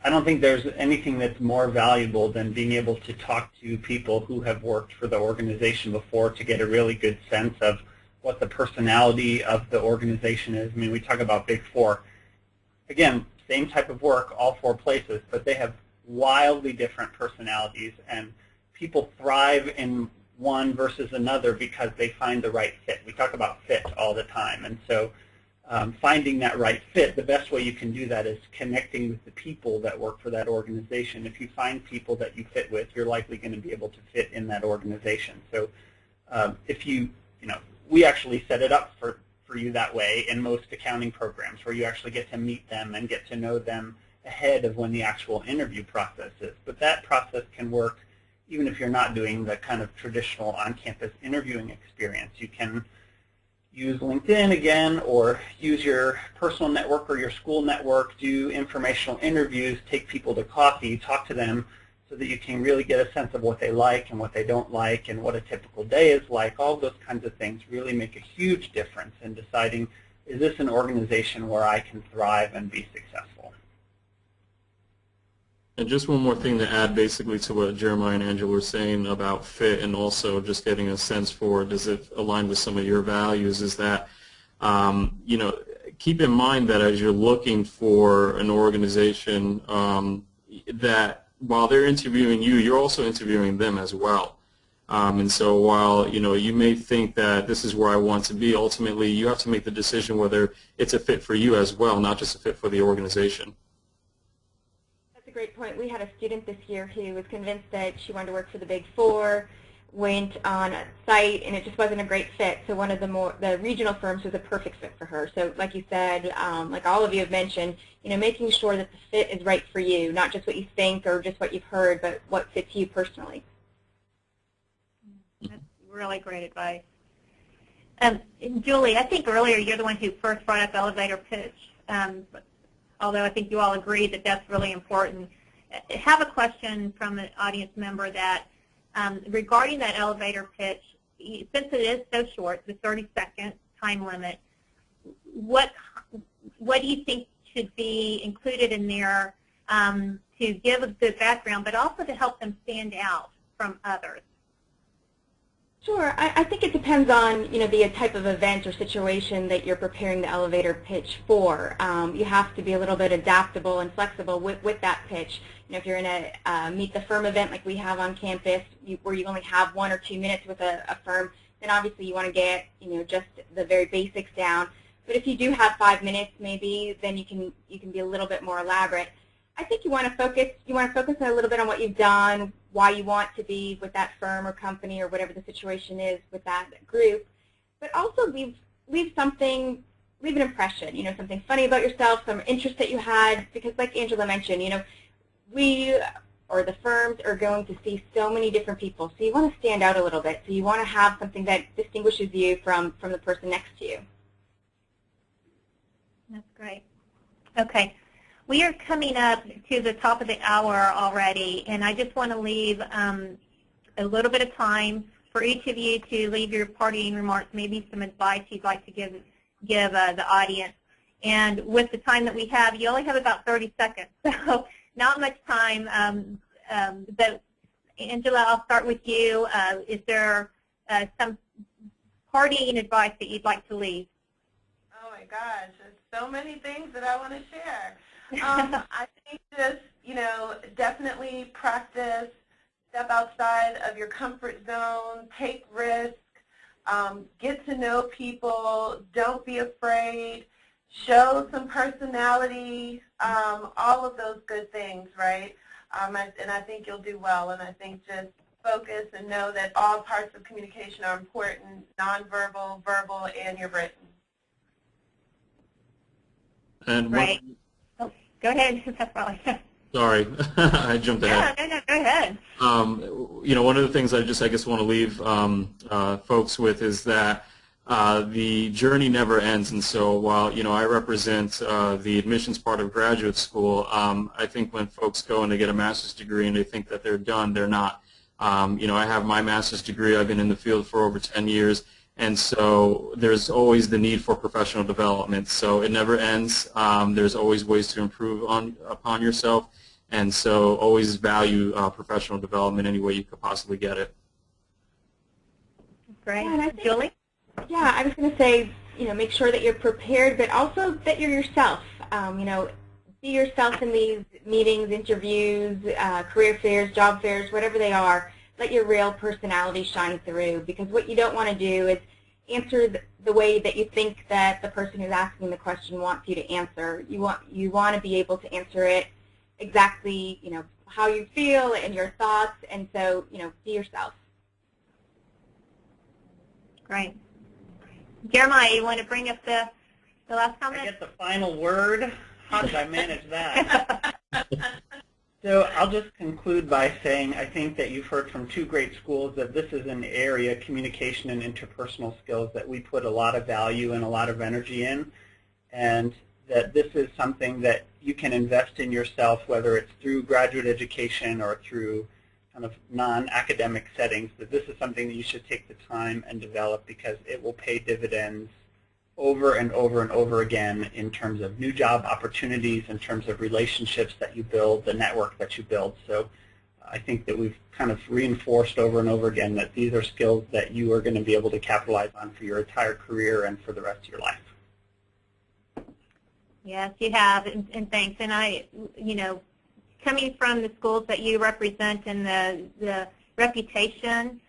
I don't think there's anything that's more valuable than being able to talk to people who have worked for the organization before to get a really good sense of what the personality of the organization is. I mean, we talk about Big Four. Again, same type of work, all four places, but they have wildly different personalities, and people thrive in one versus another because they find the right fit. We talk about fit all the time, and so finding that right fit, the best way you can do that is connecting with the people that work for that organization. If you find people that you fit with, you're likely going to be able to fit in that organization. So if you know, we actually set it up for you that way in most accounting programs, where you actually get to meet them and get to know them ahead of when the actual interview process is. But that process can work even if you're not doing the kind of traditional on-campus interviewing experience. You can use LinkedIn again, or use your personal network or your school network, do informational interviews, take people to coffee, talk to them, so that you can really get a sense of what they like and what they don't like and what a typical day is like. All those kinds of things really make a huge difference in deciding, is this an organization where I can thrive and be successful? And just one more thing to add basically to what Jeremiah and Angela were saying about fit, and also just getting a sense for does it align with some of your values, is that you know, keep in mind that as you're looking for an organization that while they're interviewing you, you're also interviewing them as well. And so while, you know, you may think that this is where I want to be, ultimately you have to make the decision whether it's a fit for you as well, not just a fit for the organization. That's a great point. We had a student this year who was convinced that she wanted to work for the Big Four, went on a site, and it just wasn't a great fit. So one of the regional firms was a perfect fit for her. So like you said, like all of you have mentioned, you know, making sure that the fit is right for you, not just what you think or just what you've heard, but what fits you personally. That's really great advice. Julie, I think earlier you're the one who first brought up elevator pitch, although I think you all agree that that's really important. I have a question from an audience member that regarding that elevator pitch, since it is so short, the 30-second time limit, what do you think should be included in there to give a good background, but also to help them stand out from others? Sure. I think it depends on, the type of event or situation that you're preparing the elevator pitch for. You have to be a little bit adaptable and flexible with that pitch. If you're in a meet the firm event like we have on campus, where you only have 1 or 2 minutes with a firm, then obviously you want to get, just the very basics down. But if you do have 5 minutes, maybe, then you can be a little bit more elaborate. I think you want to focus a little bit on what you've done, why you want to be with that firm or company or whatever the situation is with that group, but also leave an impression, something funny about yourself, some interest that you had, because like Angela mentioned, we or the firms are going to see so many different people, so you want to stand out a little bit, so you want to have something that distinguishes you from the person next to you. That's great. Okay. We are coming up to the top of the hour already, and I just want to leave a little bit of time for each of you to leave your parting remarks, maybe some advice you'd like to give the audience. And with the time that we have, you only have about 30 seconds, so not much time. But Angela, I'll start with you. Is there some parting advice that you'd like to leave? Oh my gosh, there's so many things that I want to share. I think just, definitely practice, step outside of your comfort zone, take risks, get to know people, don't be afraid, show some personality, all of those good things, right? And I think you'll do well, and I think just focus and know that all parts of communication are important, nonverbal, verbal, and your written. And right. Go ahead, Pasquale. Sorry, I jumped ahead. No, go ahead. One of the things I guess want to leave folks with is that the journey never ends. And so while, I represent the admissions part of graduate school, I think when folks go and they get a master's degree and they think that they're done, they're not. I have my master's degree. I've been in the field for over 10 years. And so there's always the need for professional development. So it never ends. There's always ways to improve upon yourself. And so always value professional development any way you could possibly get it. Great. Yeah, Julie? Yeah, I was going to say, make sure that you're prepared, but also that you're yourself. Be yourself in these meetings, interviews, career fairs, job fairs, whatever they are. Let your real personality shine through, because what you don't want to do is answer the way that you think that the person who's asking the question wants you to answer. You want to be able to answer it exactly, how you feel and your thoughts, and so, be yourself. Great. Jeremiah, you want to bring up the last comment? I get the final word. How did I manage that? So I'll just conclude by saying I think that you've heard from two great schools that this is an area, communication and interpersonal skills, that we put a lot of value and a lot of energy in, and that this is something that you can invest in yourself, whether it's through graduate education or through kind of non-academic settings, that this is something that you should take the time and develop, because it will pay dividends over and over and over again in terms of new job opportunities, in terms of relationships that you build, the network that you build. So I think that we've kind of reinforced over and over again that these are skills that you are going to be able to capitalize on for your entire career and for the rest of your life. Yes, you have, and thanks. And I, coming from the schools that you represent and the reputation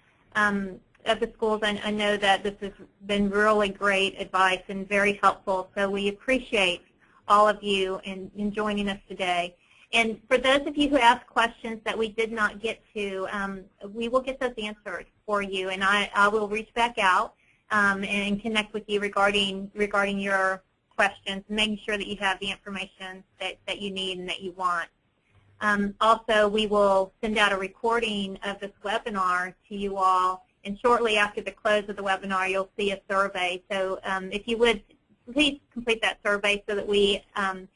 of the schools, I know that this has been really great advice and very helpful. So we appreciate all of you in joining us today. And for those of you who asked questions that we did not get to, we will get those answered for you, and I will reach back out and connect with you regarding your questions, making sure that you have the information that you need and that you want. Also, we will send out a recording of this webinar to you all, and shortly after the close of the webinar, you'll see a survey. So if you would, please complete that survey so that we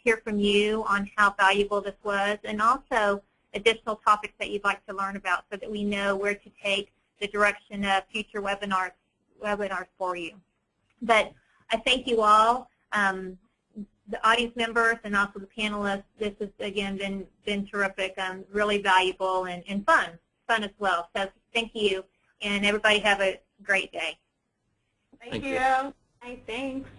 hear from you on how valuable this was, and also additional topics that you'd like to learn about, so that we know where to take the direction of future webinars for you. But I thank you all, the audience members and also the panelists. This has, again, been terrific, really valuable and fun as well. So thank you, and everybody have a great day. Thank you. Hi, thanks.